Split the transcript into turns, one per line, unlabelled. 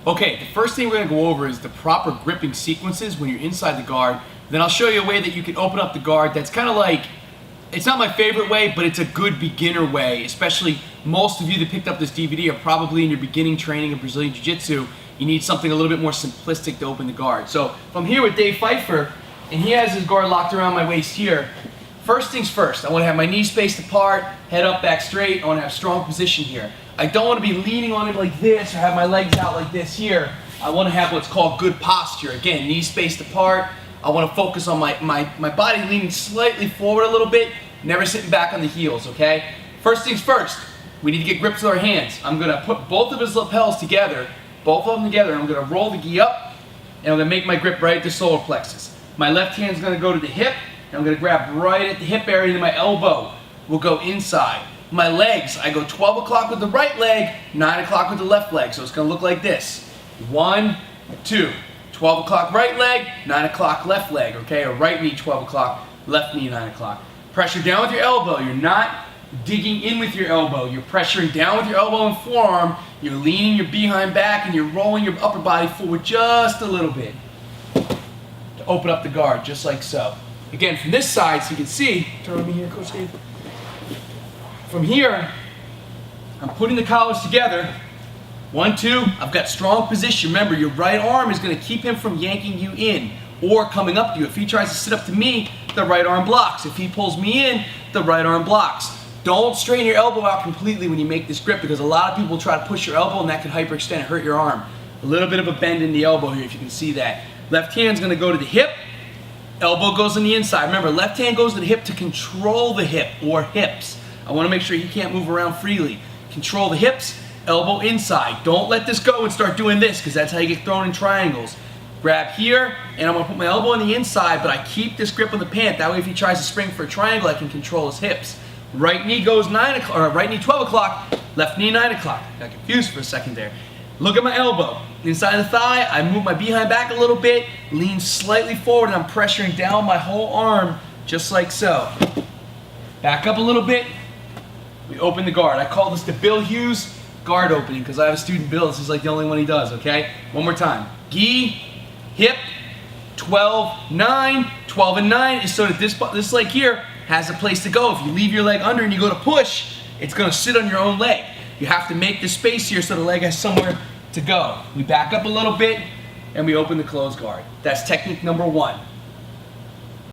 Okay, the first thing we're gonna go over is the proper gripping sequences when you're inside the guard. Then I'll show you a way that you can open up the guard that's kind of like, it's not my favorite way, but it's a good beginner way. Especially most of you that picked up this DVD are probably in your beginning training of Brazilian Jiu-Jitsu. You need something a little bit more simplistic to open the guard. So if I'm here with Dave Pfeiffer, and he has his guard locked around my waist here, first things first, I want to have my knees spaced apart, head up, back straight. I want to have strong position here. I don't want to be leaning on it like this or have my legs out like this here. I want to have what's called good posture. Again, knees spaced apart. I want to focus on my body leaning slightly forward a little bit, never sitting back on the heels, okay? First things first, we need to get grips with our hands. I'm going to put both of his lapels together, both of them together, and I'm going to roll the gi up, and I'm going to make my grip right at the solar plexus. My left hand's going to go to the hip, and I'm going to grab right at the hip area, and my elbow will go inside. My legs, I go 12 o'clock with the right leg, 9 o'clock with the left leg. So it's going to look like this. 1, 2. 12 o'clock right leg, 9 o'clock left leg, okay? Or right knee 12 o'clock, left knee 9 o'clock. Pressure down with your elbow. You're not digging in with your elbow. You're pressuring down with your elbow and forearm. You're leaning your behind back and you're rolling your upper body forward just a little bit to open up the guard, just like so. Again, from this side, so you can see, turn on me here, Coach Dave. From here, I'm putting the collars together. 1, 2, I've got strong position. Remember, your right arm is going to keep him from yanking you in or coming up to you. If he tries to sit up to me, the right arm blocks. If he pulls me in, the right arm blocks. Don't strain your elbow out completely when you make this grip, because a lot of people try to push your elbow and that can hyperextend and hurt your arm. A little bit of a bend in the elbow here, if you can see that. Left hand's going to go to the hip. Elbow goes on the inside. Remember, left hand goes to the hip to control the hip or hips. I want to make sure he can't move around freely. Control the hips, elbow inside. Don't let this go and start doing this, because that's how you get thrown in triangles. Grab here, and I'm going to put my elbow on the inside, but I keep this grip on the pant. That way if he tries to spring for a triangle, I can control his hips. Right knee goes 9 o'clock, or right knee 12 o'clock, left knee 9 o'clock. Got confused for a second there. Look at my elbow. Inside the thigh, I move my behind back a little bit, lean slightly forward, and I'm pressuring down my whole arm, just like so. Back up a little bit. We open the guard. I call this the Bill Hughes guard opening, because I have a student, Bill. This is like the only one he does, okay? One more time. Gi, hip, 12, 9. 12 and 9 is so that this leg here has a place to go. If you leave your leg under and you go to push, it's going to sit on your own leg. You have to make the space here so the leg has somewhere to go. We back up a little bit and we open the closed guard. That's technique number 1.